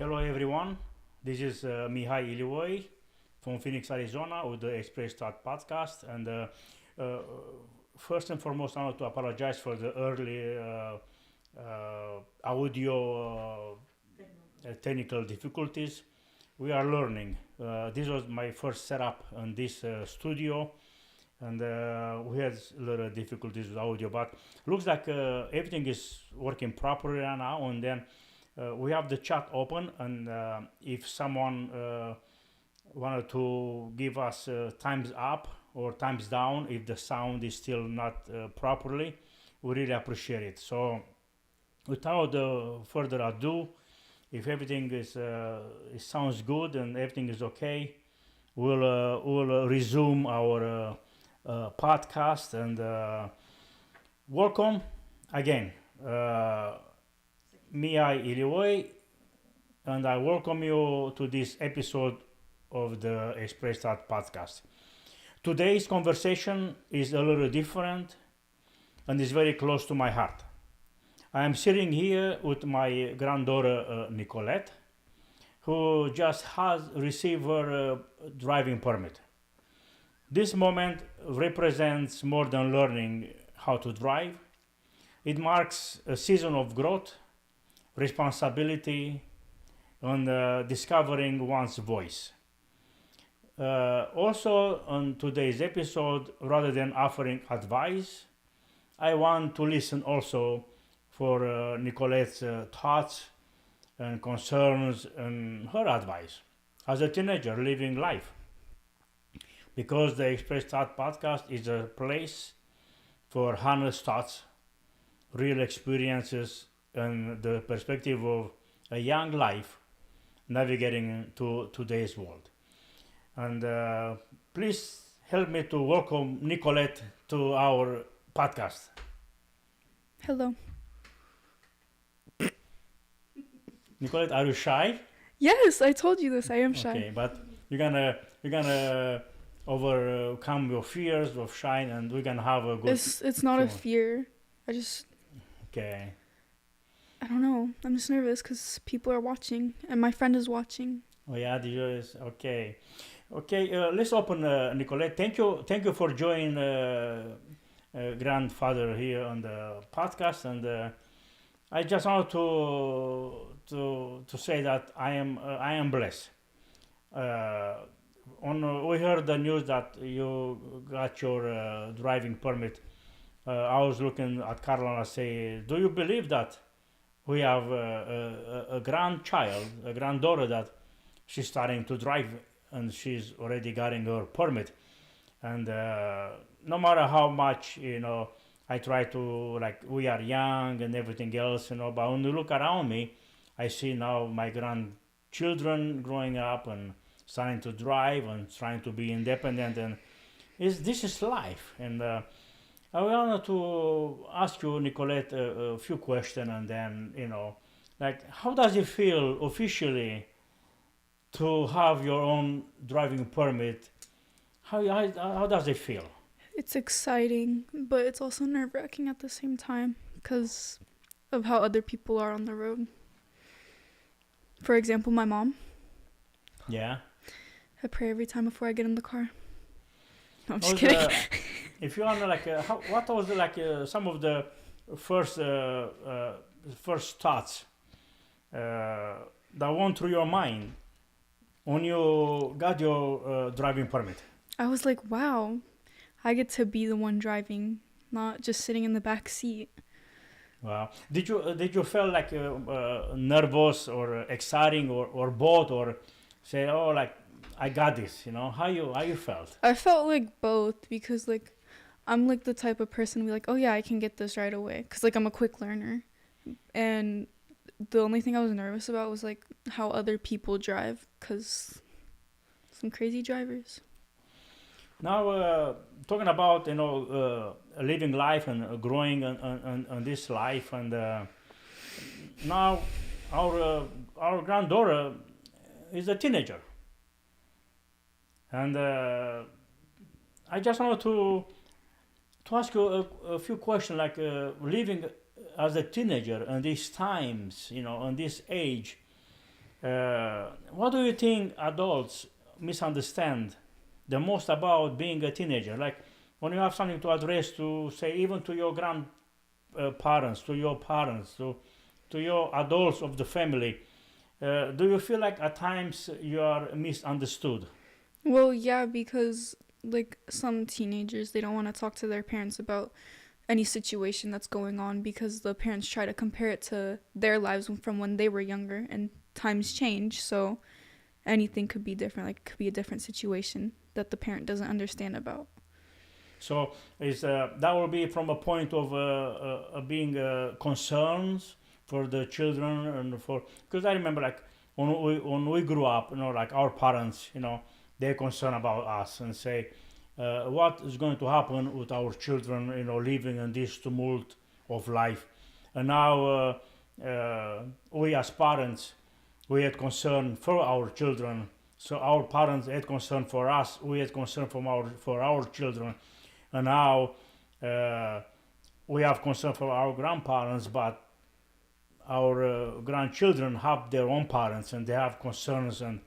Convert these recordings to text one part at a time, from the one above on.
Hello everyone, this is Mihai Ilioi from Phoenix, Arizona with the Express Start podcast. And uh, first and foremost, I want to apologize for the early audio technical difficulties. We are learning. This was my first setup in this studio, and we had a little difficulties with audio, but looks like everything is working properly right now. And then we have the chat open, and if someone wanted to give us thumbs up or thumbs down if the sound is still not properly, we really appreciate it. So without further ado, if everything is it sounds good and everything is okay, we'll resume our podcast. And welcome again, Mihai Ilioi, and I welcome you to this episode of the Express Start podcast. Today's conversation is a little different and is very close to my heart. I am sitting here with my granddaughter Nicolette, who just has received her driving permit. This moment represents more than learning how to drive. It marks a season of growth, responsibility, and discovering one's voice. Also, on today's episode, rather than offering advice, I want to listen also for Nicolette's thoughts and concerns and her advice as a teenager living life. Because the Express Thought podcast is a place for honest thoughts, real experiences, and the perspective of a young life navigating to today's world. And please help me to welcome Nicolette to our podcast. Hello. Nicolette, are you shy? Yes, I told you this. I am shy. Okay, but you're gonna overcome your fears of shy, and we're gonna have a good. It's not a fear. Okay. I don't know. I'm just nervous because people are watching and my friend is watching. Oh yeah, okay. Okay, let's open, Nicolette. Thank you for joining grandfather here on the podcast, and I just want to say that I am blessed. We heard the news that you got your driving permit. I was looking at Carla and say, do you believe that we have a granddaughter that she's starting to drive and she's already getting her permit? And no matter how much, I try to, like, we are young and everything else, but when you look around me, I see now my grandchildren growing up and starting to drive and trying to be independent, and this is life. And I wanted to ask you, Nicolette, a few questions, and then, like, how does it feel officially to have your own driving permit? How does it feel? It's exciting, but it's also nerve-wracking at the same time because of how other people are on the road. For example, my mom. Yeah. I pray every time before I get in the car. No, I'm just kidding. If you want, like, what was some of the first thoughts that went through your mind when you got your driving permit? I was like, wow, I get to be the one driving, not just sitting in the back seat. Wow. Did you feel like nervous or exciting or both, or say, oh, like, I got this, how you felt? I felt like both because, like, I'm like the type of person to be like, oh yeah, I can get this right away because, like, I'm a quick learner. And the only thing I was nervous about was, like, how other people drive because some crazy drivers. Now, talking about, living life and growing on this life, and now our granddaughter is a teenager. And I just wanted to ask you a few questions, like living as a teenager in these times, on this age. What do you think adults misunderstand the most about being a teenager? Like when you have something to address to, say, even to your grandparents, to your parents, to your adults of the family, do you feel like at times you are misunderstood? Well, yeah, because like some teenagers, they don't want to talk to their parents about any situation that's going on because the parents try to compare it to their lives from when they were younger, and times change, so anything could be different. Like, it could be a different situation that the parent doesn't understand about. So is that will be from a point of being concerns for the children and for, because I remember like when we grew up, like our parents, they're concerned about us and say what is going to happen with our children, living in this tumult of life, and now we as parents, we had concern for our children. So our parents had concern for us. We had concern for our children, and now uh, we have concern for our grandparents, but our grandchildren have their own parents and they have concerns. And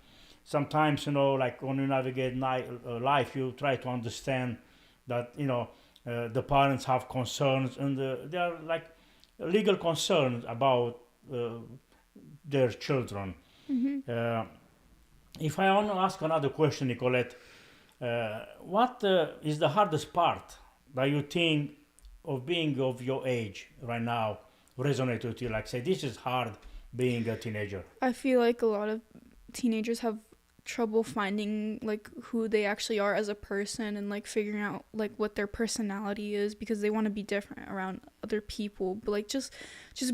sometimes, like when you navigate life, you try to understand that the parents have concerns, and they are like legal concerns about uh, their children. uh, if I want to ask another question, Nicolette, what is the hardest part that you think of being of your age right now resonate with you? Like, say, this is hard being a teenager. I feel like a lot of teenagers have trouble finding like who they actually are as a person, and like figuring out like what their personality is, because they want to be different around other people. But like, just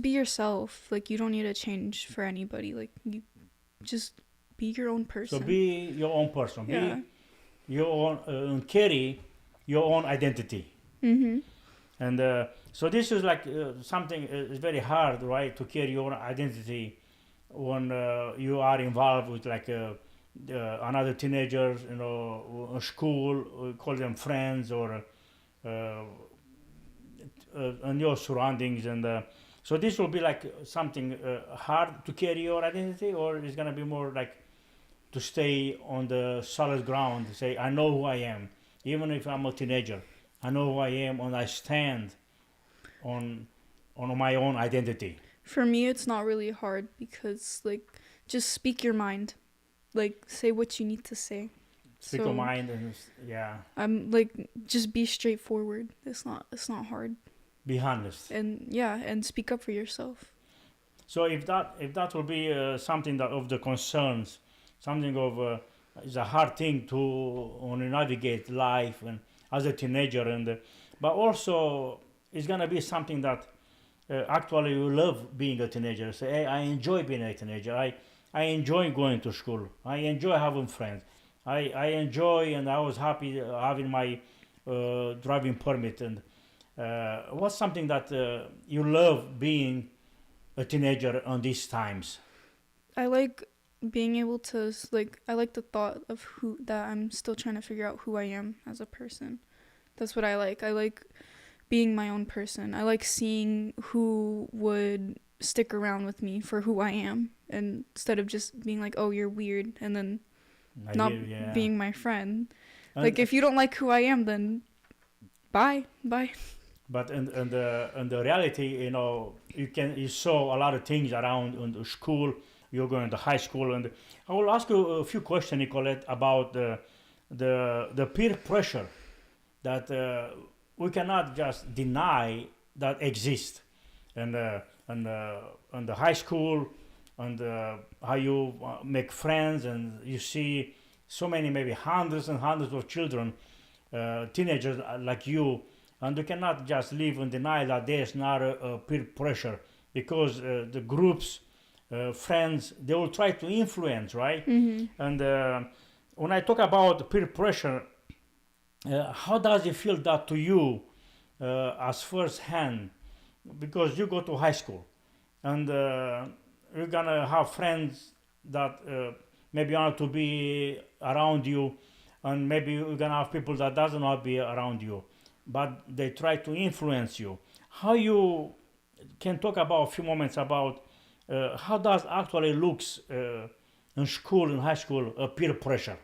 be yourself. Like, you don't need to change for anybody. Like, you just be your own So person. be your own person. Yeah. Be your own, carry your own identity. Mhm. And so this is like something is very hard, right, to carry your own identity when you are involved with like another teenagers, school, call them friends, or uh, in your surroundings. And so this will be like something hard to carry your identity, or it's gonna be more like to stay on the solid ground, say, I know who I am, even if I'm a teenager. I know who I am, and I stand on my own identity. For me, it's not really hard because like, just speak your mind. Like, say what you need to say. Speak your mind, and yeah, I'm like, just be straightforward. It's not hard. be honest. And yeah, and speak up for yourself. So if that will be something that of the concerns, something of is a hard thing to navigate life and as a teenager, and but also it's gonna be something that actually you love being a teenager. Say, hey, I enjoy being a teenager. I enjoy going to school. I enjoy having friends. I enjoy, and I was happy having my driving permit. And what's something that you love being a teenager on these times? I like being able to like, I like the thought of who that I'm still trying to figure out who I am as a person. That's what I like. I like being my own person. I like seeing who would stick around with me for who I am, and instead of just being like, "Oh, you're weird," and then not Yeah. being my friend. And, Like, if you don't like who I am, then bye. but in the reality, you saw a lot of things around in the school. You're going to high school, and I will ask you a few questions, Nicolette, about the peer pressure that we cannot just deny that exists, and the high school, and how you make friends, and you see so many, maybe hundreds and hundreds of children, teenagers like you, and you cannot just live and deny that there's not a peer pressure, because the groups, friends, they will try to influence, right? And when I talk about peer pressure, how does it feel that to you as first hand? Because you go to high school, and you're gonna have friends that maybe want to be around you, and maybe you're gonna have people that doesn't want to be around you, but they try to influence you. How you can talk about a few moments about how does actually looks in school, in high school, peer pressure?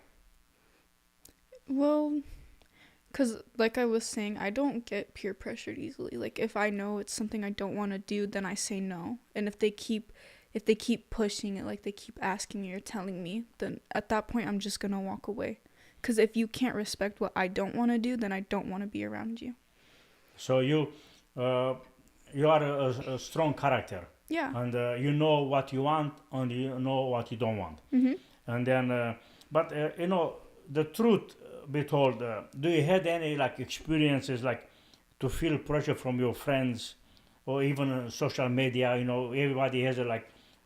Well, because like I was saying, I don't get peer pressured easily. Like if I know it's something I don't want to do, then I say no. And if they keep pushing it, like they keep asking me or telling me, then at that point I'm just gonna walk away. Because if you can't respect what I don't want to do, then I don't want to be around you. So uh, you are a strong character, Yeah. and you know what you want, and you know what you don't want. Mhm. And then, but the truth be told, do you had any like experiences like to feel pressure from your friends or even social media? Everybody has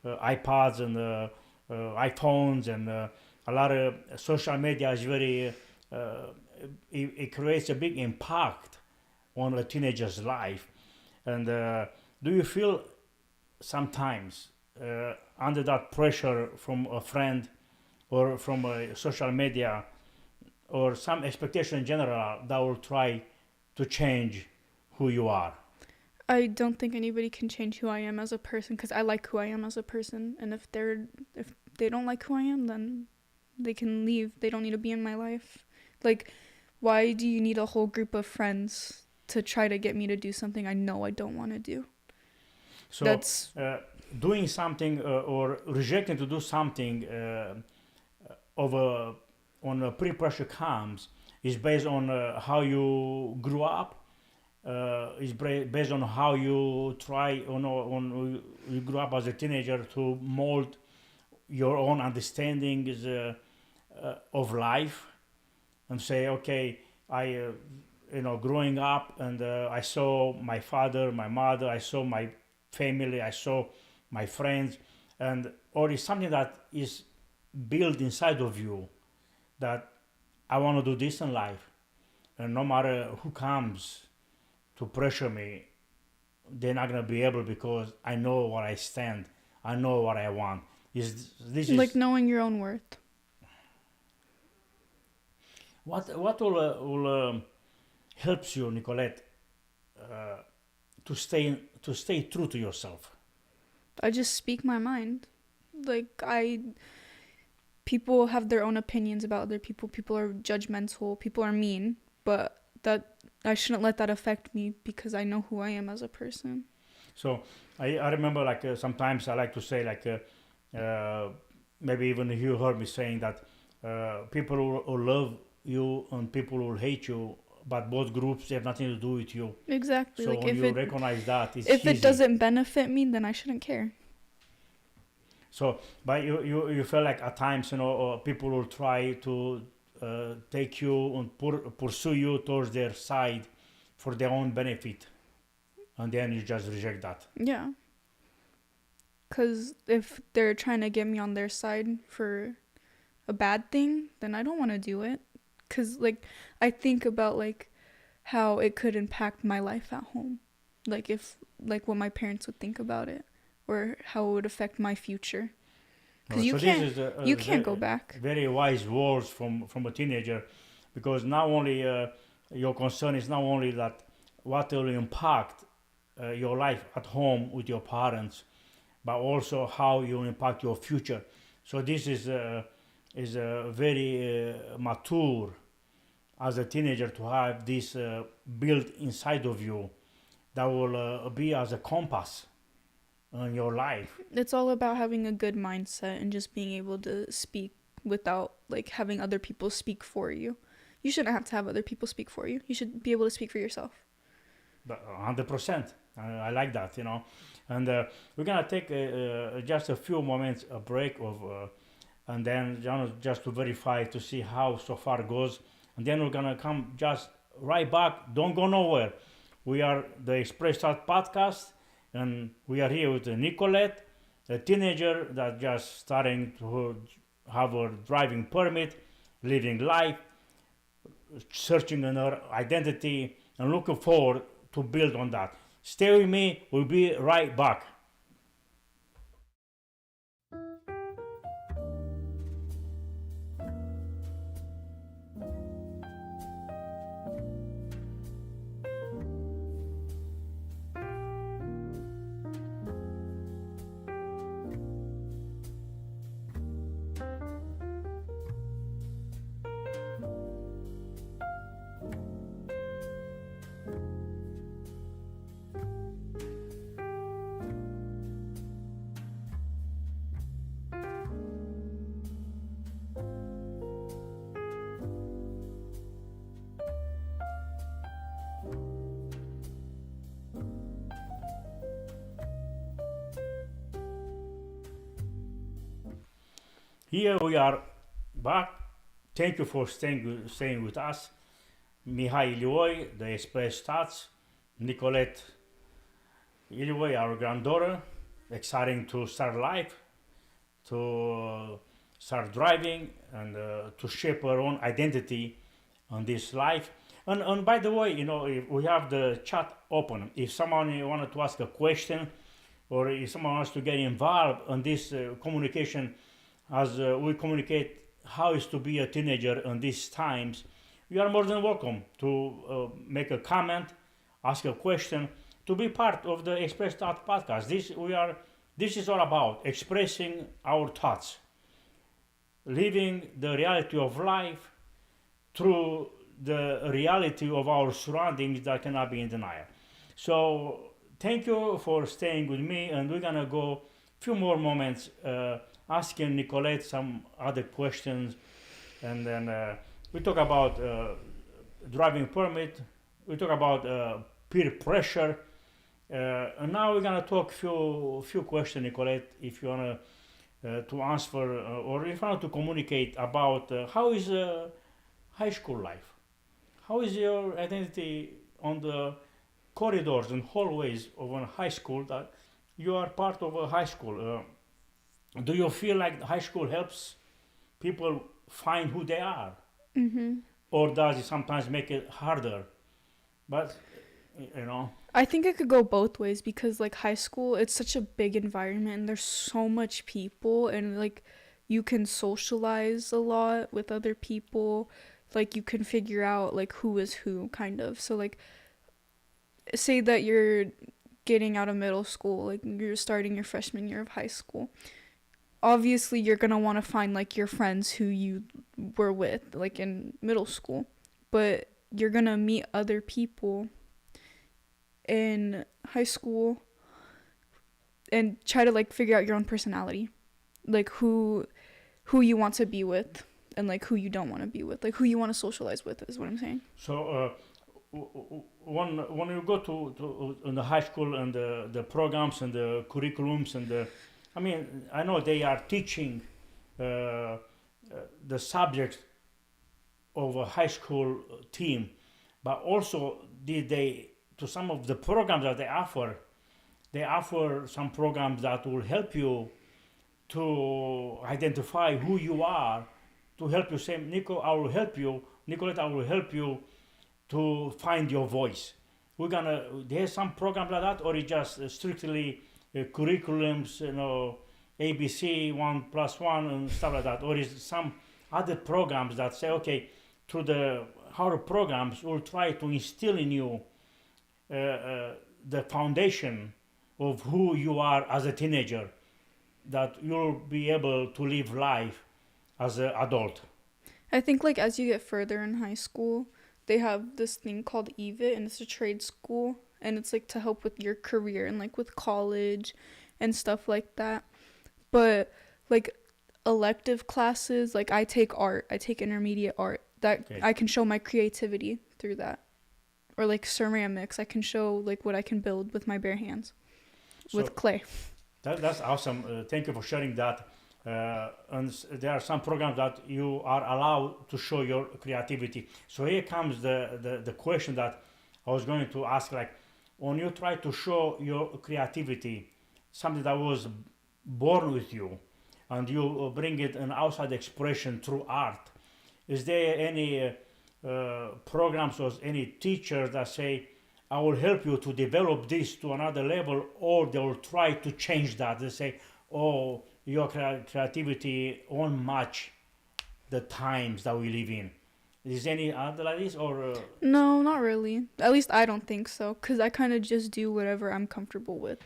iPads and iPhones, and a lot of social media is very it creates a big impact on a teenager's life. And do you feel sometimes under that pressure from a friend or from social media or some expectation in general that will try to change who you are? I don't think anybody can change who I am as a person because I like who I am as a person. And if they don't like who I am, then they can leave. They don't need to be in my life. Like, why do you need a whole group of friends to try to get me to do something I know I don't want to do? So That's doing something or rejecting to do something of a on a pre-pressure comes is based on how you grew up. Is based on how you try on you grew up as a teenager to mold your own understandings of life, and say, okay, I growing up, and I saw my father, my mother, I saw my family, I saw my friends, and or is something that is built inside of you that I want to do this in life, and no matter who comes to pressure me, they're not gonna be able, because I know where I stand, I know what I want. Is this like is knowing your own worth. what will helps you, Nicolette, uh, to stay true to yourself? I just speak my mind. Like people have their own opinions about other people. People are judgmental. People are mean, but that I shouldn't let that affect me because I know who I am as a person. So I remember sometimes I like to say maybe even you heard me saying that people will love you and people will hate you, but both groups have nothing to do with you. Exactly. So Like when you recognize that, it's if it easy. doesn't benefit me, then I shouldn't care. So, but you feel like at times, people will try to take you and pursue you towards their side for their own benefit, and then you just reject that. Yeah. Cuz if they're trying to get me on their side for a bad thing, then I don't want to do it. Cuz like I think about like how it could impact my life at home. Like if like what my parents would think about it or how it would affect my future. Cuz So this is you can't go back. very wise words from a teenager, because not only your concern is not only that what will impact your life at home with your parents, but also how you impact your future. So this is very mature as a teenager to have this built inside of you that will be as a compass in your life. It's all about having a good mindset and just being able to speak without like having other people speak for you. You shouldn't have to have other people speak for you. You should be able to speak for yourself. But 100%. I like that, And we're gonna take just a few moments a break and then just to verify to see how so far goes, and then we're gonna come just right back. Don't go nowhere. We are the Express Start podcast, and we are here with Nicolette, a teenager that just starting to have a driving permit, living life, searching on her identity, and looking forward to build on that. Stay with me. We'll be right back. Here we are back. Thank you for staying with us. Mihai Ilioi, the Express Stats, Nicolette Ilioi, our granddaughter, exciting to start life, to start driving, and to shape her own identity on this life. And by the way, if we have the chat open. If someone wanted to ask a question, or if someone wants to get involved in this communication, as we communicate how is to be a teenager in these times, you are more than welcome to make a comment, ask a question, to be part of the Express Thought podcast. This is all about expressing our thoughts, living the reality of life through the reality of our surroundings that cannot be in denial. So thank you for staying with me, and we're gonna go a few more moments asking Nicolette some other questions, and then we talk about driving permit, we talk about peer pressure, and now we're gonna talk few questions, Nicolette, if you wanna to answer or if you want to communicate about how is high school life, how is your identity on the corridors and hallways of a high school that you are part of a high school. Do you feel like high school helps people find who they are, Mm-hmm. or does it sometimes make it harder? But you know, I think it could go both ways because like high school, it's such a big environment and there's so much people and like you can socialize a lot with other people. Like you can figure out like who is who kind of. So like say that you're getting out of middle school, like you're starting your freshman year of high school. Obviously, you're going to want to find like your friends who you were with like in middle school, but you're going to meet other people in high school and try to like figure out your own personality, like who you want to be with and like who you don't want to be with, like who you want to socialize with is what I'm saying. so when you go to in the high school and the programs and the curriculums and I mean, I know they are teaching the subjects of a high school team, but also did they to some of the programs that they offer some programs that will help you to identify who you are, to help you say, Nico, I will help you, Nicolette, I will help you to find your voice. There's some program like that, or it just strictly curriculums, ABC 1+1 and stuff like that, or is some other programs that say, okay, through our programs, we'll try to instill in you the foundation of who you are as a teenager, that you'll be able to live life as an adult. I think like as you get further in high school, they have this thing called EVIT, and it's a trade school, and it's like to help with your career and like with college and stuff like that. But like elective classes, like I take intermediate art, that Okay. I can show my creativity through that. Or like ceramics, I can show like what I can build with my bare hands with clay. That's awesome. Thank you for sharing that. And there are some programs that you are allowed to show your creativity. So here comes the question that I was going to ask, like, when you try to show your creativity, something that was born with you, and you bring it an outside expression through art, is there any programs or any teachers that say, I will help you to develop this to another level, or they will try to change that? They say, oh, your creativity won't match the times that we live in. Is any other like this, or No, not really. At least I don't think so, because I kind of just do whatever I'm comfortable with.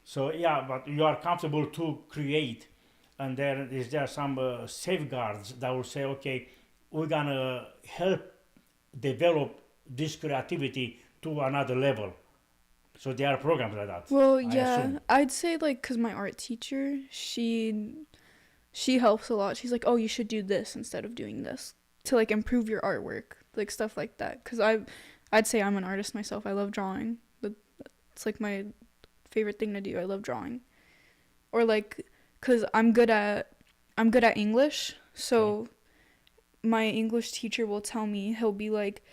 so? Yeah, but you are comfortable to create, and there some safeguards that will say, okay, we're gonna help develop this creativity to another level. So there are programs like that. Well, I yeah, assume. I'd say like because my art teacher, she helps a lot. She's like, oh, you should do this instead of doing this to like improve your artwork, like stuff like that. Because I'd say I'm an artist myself. I love drawing. It's like my favorite thing to do. I love drawing. Or like, because I'm good at I'm good at English, so my English teacher will tell me, he'll be like,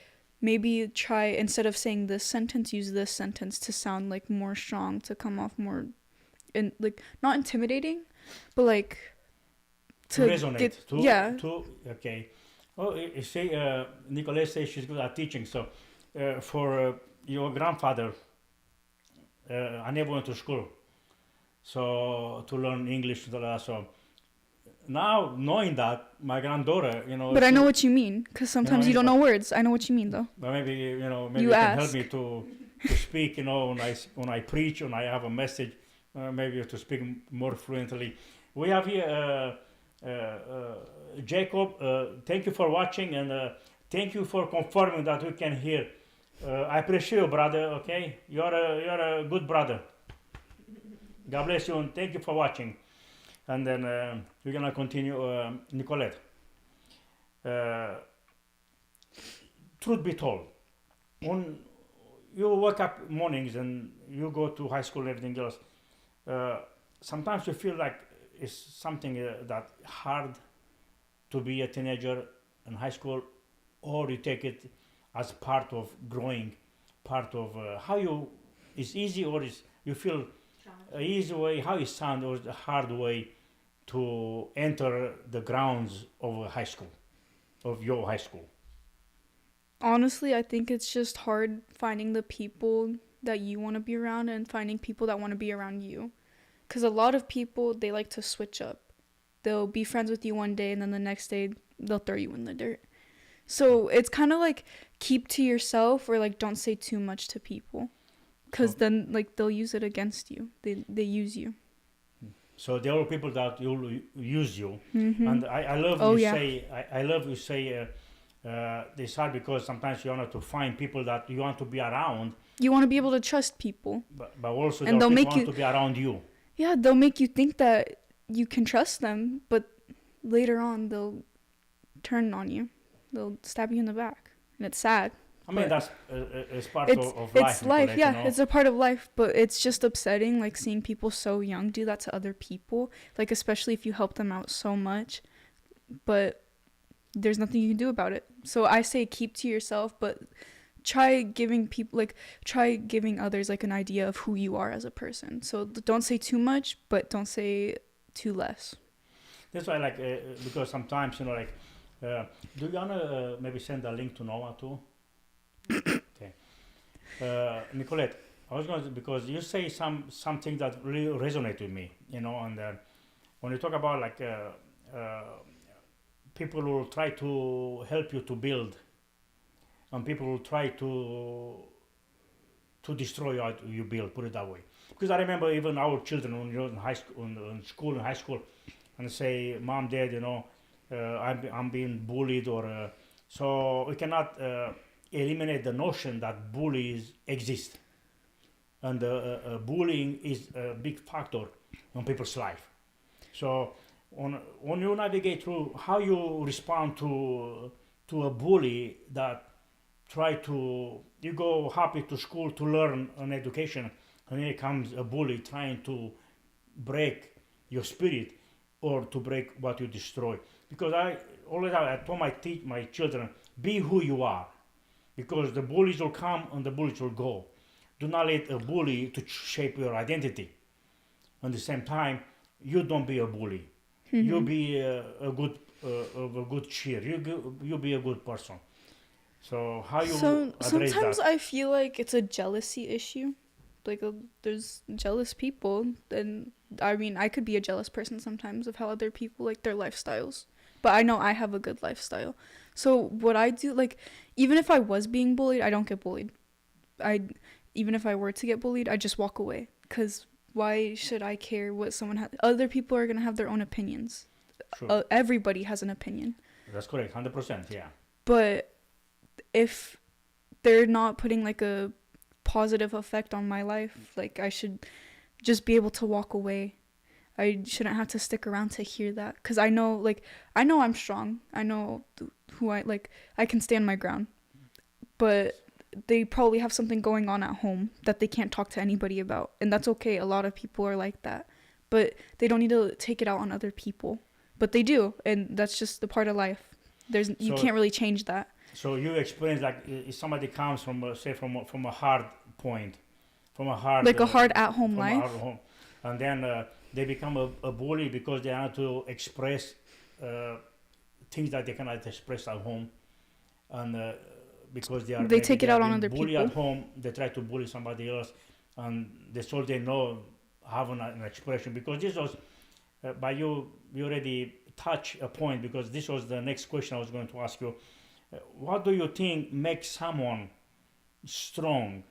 maybe try, instead of saying this sentence, use this sentence to sound like more strong, to come off more, and like not intimidating, but like To resonate. get, yeah. Okay. Oh, you see, Nicolette says she's good at teaching. So, for your grandfather, I never went to school, so to learn English. So now knowing that, my granddaughter, But I know what you mean, because sometimes you don't know words. I know what you mean, though. But maybe maybe You you can help ask. me to speak. When I preach, when I have a message, maybe to speak more fluently. We have here Jacob. Thank you for watching, and thank you for confirming that we can hear. I appreciate you, brother. Okay, you're a good brother. God bless you, and thank you for watching. And then we're gonna continue. Nicolette. Truth be told, when you wake up mornings and you go to high school and everything else, sometimes you feel like it's something that hard to be a teenager in high school, or you take it as part of growing, part of how you, it's easy, or is you feel easy way, how it sound, or the hard way to enter the grounds of high school, of your high school. Honestly, I think it's just hard finding the people that you want to be around and finding people that want to be around you. Because a lot of people, they like to switch up. They'll be friends with you one day and then the next day they'll throw you in the dirt. So it's kind of like keep to yourself, or like don't say too much to people. Because then like they'll use it against you. They use you. So there are people that will use you, Mm-hmm. and I love Oh, you yeah. say I love you say it's hard because sometimes you want to find people that you want to be around, You want to be able to trust people. but also And there are they'll people make want you- to be around you. Yeah, they'll make you think that you can trust them, but later on they'll turn on you. They'll stab you in the back. And it's sad. I mean, But that's it's part It's of life. it's life, Nicolette, yeah. It's a part of life, but it's just upsetting, like seeing people so young do that to other people, like especially if you help them out so much, but there's nothing you can do about it. So I say keep to yourself, but try giving others like an idea of who you are as a person. So don't say too much, but don't say too less. That's why, like, because sometimes like, do you wanna maybe send a link to Noah too? Okay, Nicolette, I was going to, because you say something that really resonate with me, and when you talk about like people will try to help you to build, and people will try to destroy what you build. Put it that way. Because I remember even our children when you're in high school, in high school, and say, "Mom, Dad, I'm being bullied," or so we cannot eliminate the notion that bullies exist, and bullying is a big factor in people's life. So when you navigate through how you respond to a bully that try to, you go happy to school to learn an education, and here comes a bully trying to break your spirit or to break what you destroy. Because I told my children, be who you are, because the bullies will come and the bullies will go. Do not let a bully to shape your identity. At the same time, you don't be a bully. Mm-hmm. You be a good cheer. You be a good person. So how you address Sometimes that? I feel like it's a jealousy issue. Like there's jealous people, and I mean I could be a jealous person sometimes of how other people like their lifestyles. But I know I have a good lifestyle. So what I do, like even if I was being bullied, I don't get bullied. Even if I were to get bullied, I just walk away. 'Cause why should I care what someone has? Other people are gonna have their own opinions. Sure. Everybody has an opinion. That's correct, 100%, yeah. But if they're not putting like a positive effect on my life, like I should just be able to walk away. I shouldn't have to stick around to hear that, because I know I'm strong. I know who I can stand my ground. But they probably have something going on at home that they can't talk to anybody about, and that's okay. A lot of people are like that, but they don't need to take it out on other people. but they do, and that's just the part of life. You So can't really change that. so you experience like if somebody comes from say from a hard point, from a hard Like a hard at-home from a hard life. home, and then they become a bully because they have to express uh, things that they cannot express at home, and because they are They maybe take they it have out on been other bullied people. at home, they try to bully somebody else, and that's all they know have an expression. Because this was by you already touch a point, because this was the next question I was going to ask you. What do you think makes someone strong,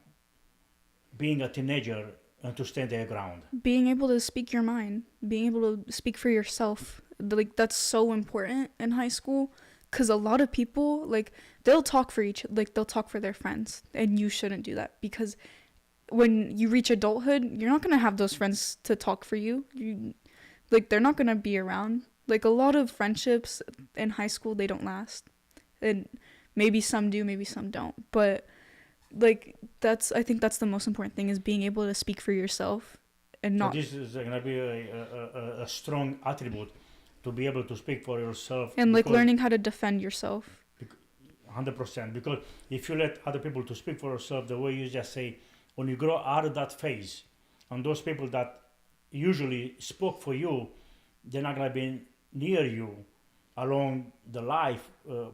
being a teenager, and to stand their ground? Being able to speak your mind, being able to speak for yourself, like that's so important in high school, because a lot of people, like, they'll talk for they'll talk for their friends, and you shouldn't do that, because when you reach adulthood, you're not going to have those friends to talk for you. Like, they're not going to be around. Like, a lot of friendships in high school, they don't last, and maybe some do, maybe some don't, but like, I think that's the most important thing, is being able to speak for yourself and So not, this is going to be a strong attribute, to be able to speak for yourself, and like because learning how to defend yourself. 100%. Because if you let other people to speak for yourself, the way you just say, when you grow out of that phase, and those people that usually spoke for you, they're not going to be near you along the life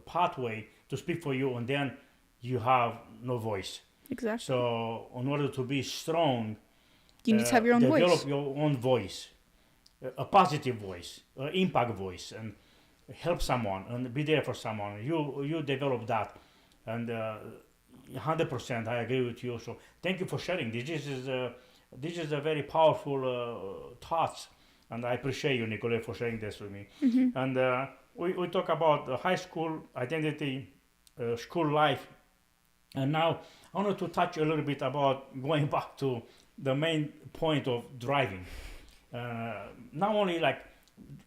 pathway to speak for you, and then you have no voice. Exactly. So in order to be strong, You need to have your own develop voice. your own voice, a positive voice, an impact voice, and help someone and be there for someone. You develop that, and 100% I agree with you. So thank you for sharing. This is a very powerful thoughts, and I appreciate you, Nicolette, for sharing this with me. And we talk about the high school identity, school life, and now I wanted to touch a little bit about going back to the main point of driving. Not only like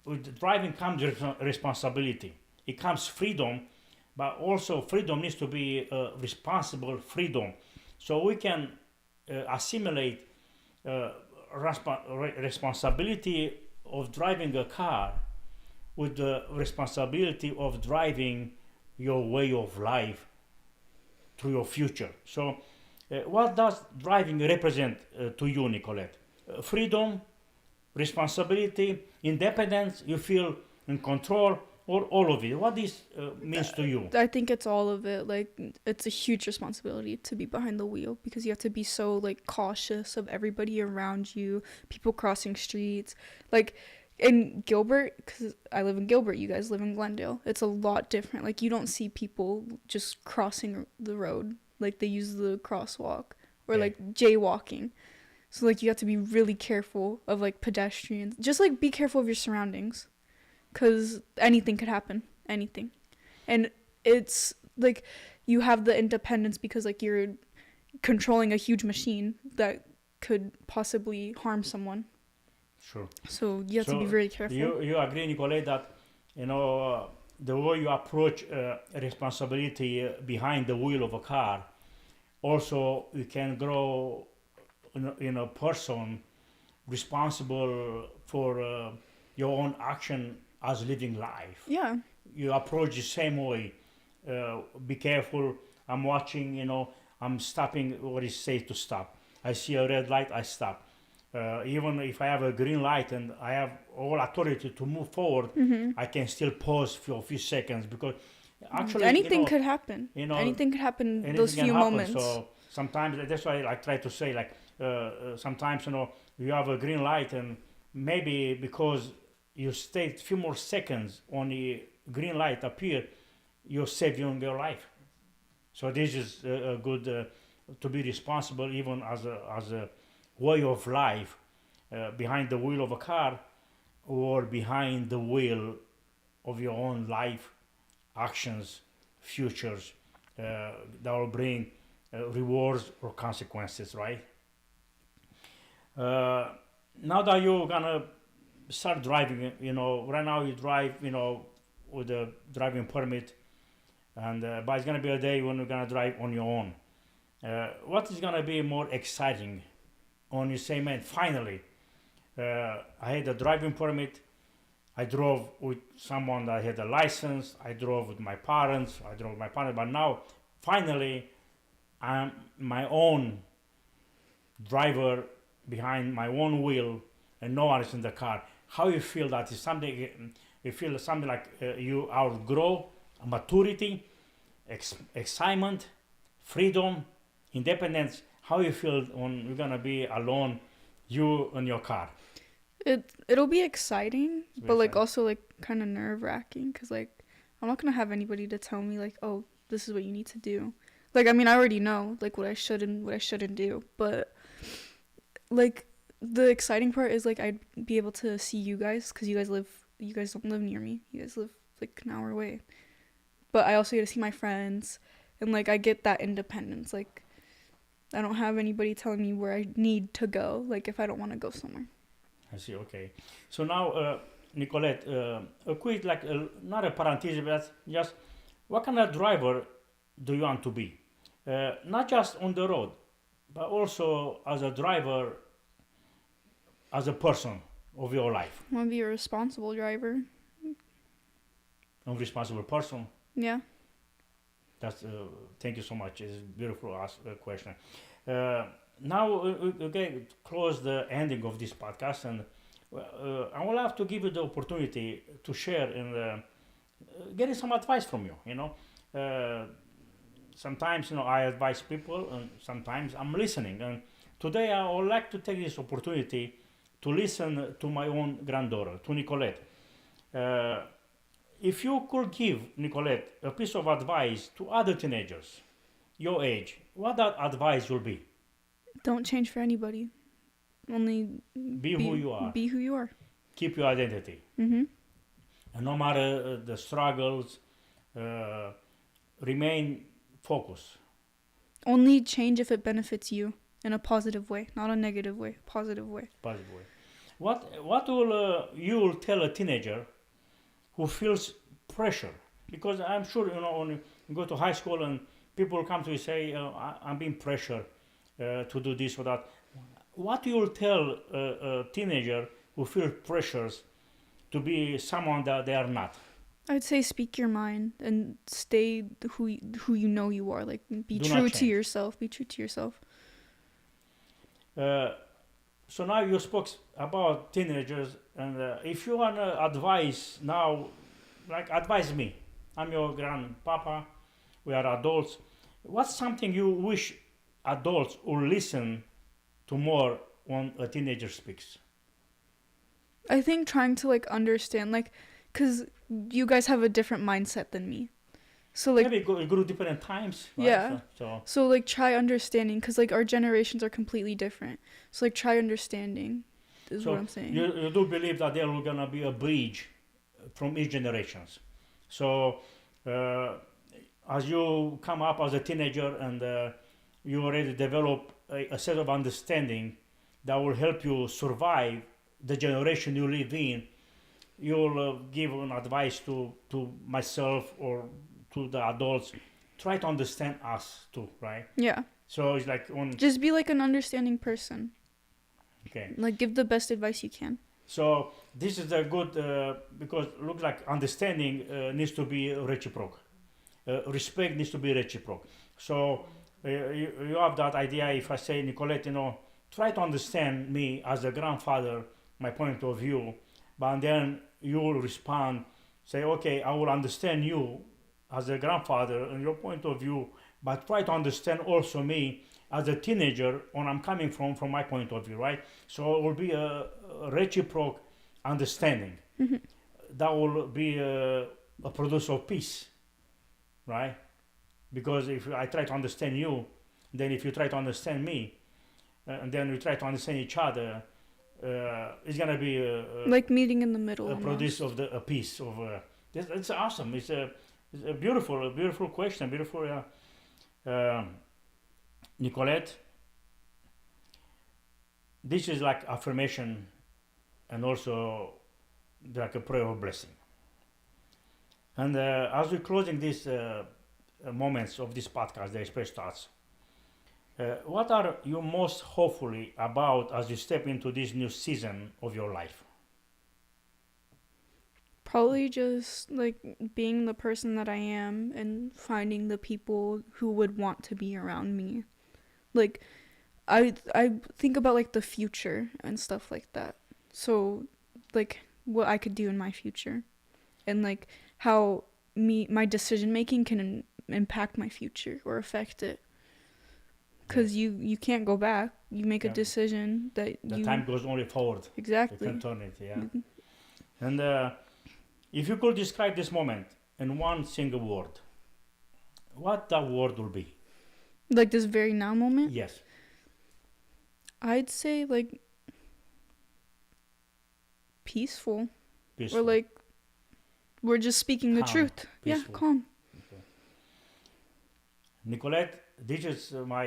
with driving comes responsibility, it comes freedom, but also freedom needs to be responsible freedom. So we can assimilate uh, responsibility of driving a car with the responsibility of driving your way of life to your future. So, what does driving represent to you, Nicolette? Freedom, responsibility, independence, you feel in control, or all of it? What this means to you? I think it's all of it. Like, it's a huge responsibility to be behind the wheel, because you have to be so like cautious of everybody around you, people crossing streets. Like in Gilbert, because I live in Gilbert, you guys live in Glendale, it's a lot different. Like, you don't see people just crossing the road, like they use the crosswalk, or like jaywalking. So like you have to be really careful of like pedestrians. Just like be careful of your surroundings, because anything could happen, anything. And it's like you have the independence because like you're controlling a huge machine that could possibly harm someone. Sure. So you have to be very careful. You agree, Nicolette, that the way you approach responsibility behind the wheel of a car, also you can grow in a person responsible for your own action as living life. Yeah. You approach the same way. Be careful. I'm watching. I'm stopping. What is safe to stop? I see a red light. I stop. Even if I have a green light and I have all authority to move forward, I can still pause for a few seconds, because actually anything could happen. Anything could happen anything those can few happen. moments. So sometimes that's why I try to say, like, sometimes you have a green light, and maybe because you stayed a few more seconds on the green light appear, you're saving your life. So this is a good to be responsible, even as a way of life, behind the wheel of a car, or behind the wheel of your own life actions, futures that will bring rewards or consequences, right? Now that you're gonna start driving, right now you drive, with a driving permit, and but it's gonna be a day when you're gonna drive on your own. What is gonna be more exciting when you say, man, finally, I had a driving permit, I drove with someone that had a license. I drove with my parents. But now, finally, I'm my own driver behind my own wheel, and no one is in the car. How you feel that is something? You feel something like you outgrow maturity, excitement, freedom, independence. How you feel when you're gonna be alone, you and your car? It'll be exciting, It's very but like exciting. also like kind of nerve-wracking because like I'm not gonna have anybody to tell me like, oh, this is what you need to do. Like I mean, I already know like what I should and what I shouldn't do, but like the exciting part is like I'd be able to see you guys because you guys don't live near me. You guys live like an hour away. But I also get to see my friends and like I get that independence. Like I don't have anybody telling me where I need to go, like if I don't want to go somewhere. I see. Okay. So now, Nicolette, a quick like not a parenthesis, but just what kind of driver do you want to be? Not just on the road, but also as a driver, as a person of your life, I want to be a responsible driver. a responsible person. Yeah. That's thank you so much. It's a beautiful question. Now okay, close the ending of this podcast, and I will have to give you the opportunity to share and getting some advice from you. Sometimes I advise people, and sometimes I'm listening. And today I would like to take this opportunity to listen to my own granddaughter, to Nicolette. Uh, if you could give Nicolette a piece of advice to other teenagers your age, what that advice will be? Don't change for anybody. Only Be who you are. Be who you are. Keep your identity. Mhm. And no matter the struggles, uh, remain focused. Only change if it benefits you in a positive way, not a negative way. Positive way. Positive way. What will you will tell a teenager who feels pressure? Because I'm sure when you go to high school and people come to you say, I'm being pressured to do this or that. What you will tell a teenager who feels pressures to be someone that they are not? I'd say speak your mind and stay who you know you are. Like be Do true not to change. yourself. Be true to yourself. So now you spoke about teenagers, and if you want advice now, like advise me. I'm your grandpapa. We are adults. What's something you wish adults will listen to more when a teenager speaks? I think trying to like understand, like, cause you guys have a different mindset than me. So like Maybe go through different times, right? yeah. So So like try understanding, cause like our generations are completely different. So like try understanding, is So what I'm saying. you do believe that there will gonna be a bridge from each generations. So as you come up as a teenager and you already develop a set of understanding that will help you survive the generation you live in, you'll give an advice to myself or to the adults. Try to understand us too, right? Yeah. So it's like on Just be like an understanding person. okay. Like give the best advice you can. So this is a good because looks like understanding needs to be reciprocal. Respect needs to be reciprocal. So you have that idea. If I say, Nicolette, try to understand me as a grandfather, my point of view, but then you will respond, say, okay, I will understand you as a grandfather and your point of view, but try to understand also me as a teenager when I'm coming from my point of view, right? So it will be a reciprocal understanding. Mhm. That will be a producer of peace, right? Because if I try to understand you, then if you try to understand me, and then we try to understand each other, it's gonna be Like meeting in the middle. a Almost. produce of a piece of. It's awesome. It's a beautiful question. Beautiful, Nicolette. This is like affirmation, and also like a prayer of blessing. And as we're closing these moments of this podcast, the Express Thoughts, what are you most hopefully about as you step into this new season of your life? Probably just like being the person that I am and finding the people who would want to be around me. Like I think about like the future and stuff like that. So like what I could do in my future and like how my decision making can impact my future or affect it. Cuz Yes. you can't go back. You make a Yeah. decision that The you time goes only forward. You can exactly. turn it. Yeah. And if you could describe this moment in one single word, what that word will be? Like this very now moment, Yes. I'd say like peaceful or Peaceful. like we're just speaking the Calm. truth. Yeah, Peaceful. calm. Okay. Nicolette, this is my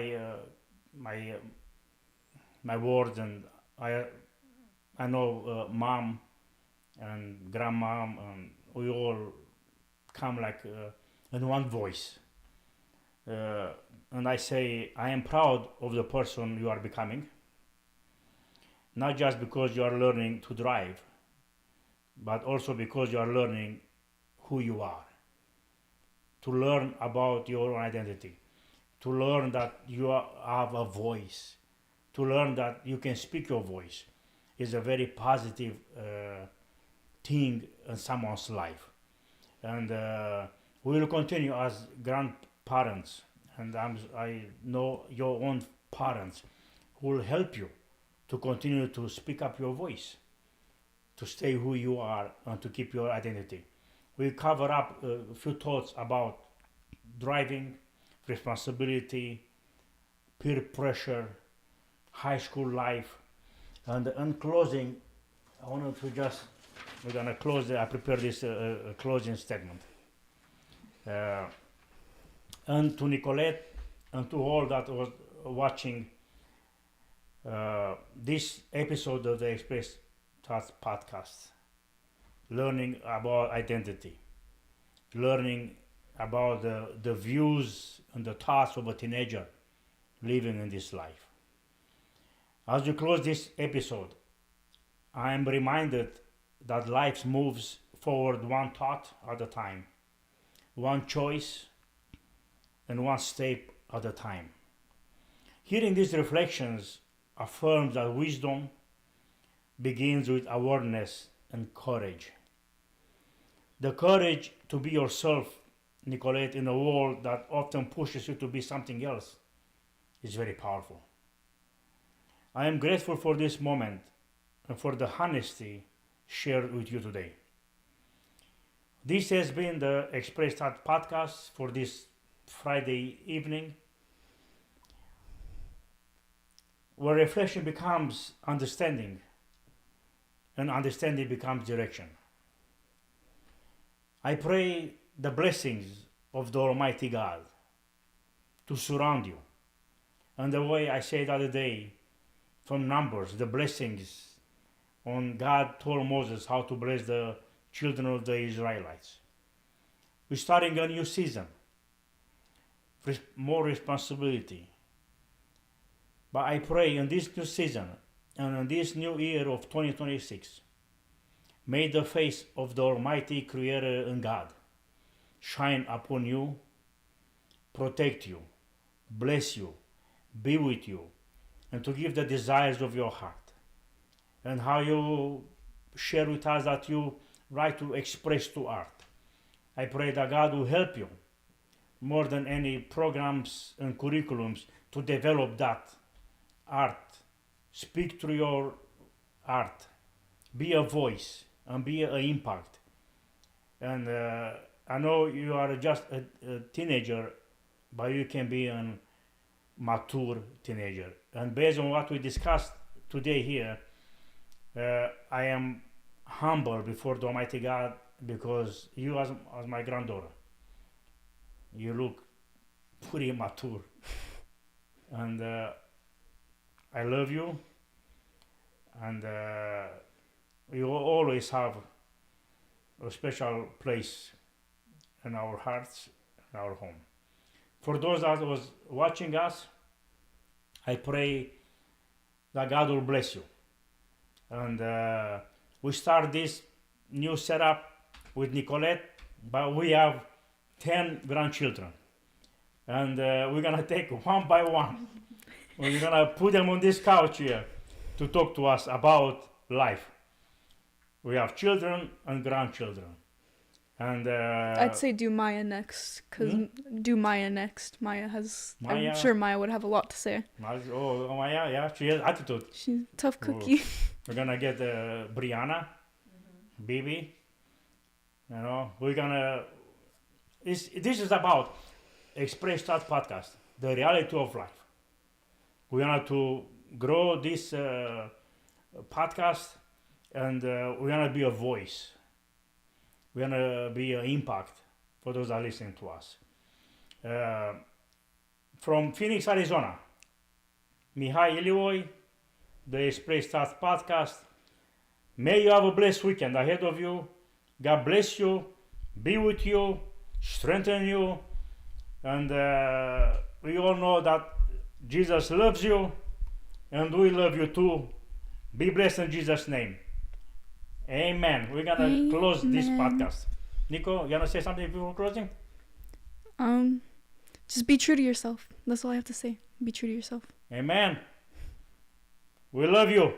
my words, and I I know mom and grandmom, and we all come like in one voice. Uh, and I say I am proud of the person you are becoming, not just because you are learning to drive, but also because you are learning who you are, to learn about your own identity, to learn that you have a voice, to learn that you can speak your voice is a very positive thing in someone's life. And we will continue as grandparents, and I know your own parents who will help you to continue to speak up your voice, to stay who you are, and to keep your identity. We cover up a few thoughts about driving, responsibility, peer pressure, high school life, and in closing, I wanted to just, we're gonna close, I prepared this closing statement. Uh, and to Nicolette and to all that was watching this episode of the Express Thoughts podcast, learning about identity, learning about the views and the thoughts of a teenager living in this life. As we close this episode, I am reminded that life moves forward one thought at a time, one choice, and one step at a time. Hearing these reflections affirms that wisdom begins with awareness and courage. The courage to be yourself, Nicolette, in a world that often pushes you to be something else is very powerful. I am grateful for this moment and for the honesty shared with you today. This has been the Express Thought podcast for this Friday evening, where reflection becomes understanding and understanding becomes direction. I pray the blessings of the Almighty God to surround you. And the way I said the other day from Numbers, the blessings on God told Moses how to bless the children of the Israelites. We're starting a new season, more responsibility. But I pray in this new season and in this new year of 2026, may the face of the Almighty Creator and God shine upon you, protect you, bless you, be with you, and to give the desires of your heart. And how you share with us that you like to express to art. I pray that God will help you more than any programs and curriculums to develop that art. Speak through your art. Be a voice and be an impact. And I know you are just a teenager, but you can be a mature teenager. And based on what we discussed today here, I am humble before the Almighty God because you, as my granddaughter, you look pretty mature. And I love you. And you will always have a special place in our hearts, in our home. For those that was watching us, I pray that God will bless you. And we start this new setup with Nicolette, but we have 10 grandchildren. And we're going to take one by one. We're going to put them on this couch here to talk to us about life. We have children and grandchildren. And I'd say do Maya next, because do Maya next. Maya has, Maya? I'm sure Maya would have a lot to say. Oh, Maya, yeah, she has attitude. She's a tough cookie. We're going to get Brianna, Bibi. You know, we're going to... This is about Express Start Podcast, the reality of life. We want to grow this podcast, and we're going to be a voice. We're going to be an impact for those that are listening to us. From Phoenix, Arizona, Mihai Ilioi, the Express Start Podcast. May you have a blessed weekend ahead of you. God bless you, be with you, strengthen you, and we all know that Jesus loves you, and we love you too. Be blessed in Jesus' name. Amen. We're gonna close this podcast. Nico, you wanna say something before closing? Just be true to yourself. That's all I have to say. Be true to yourself. Amen. We love you.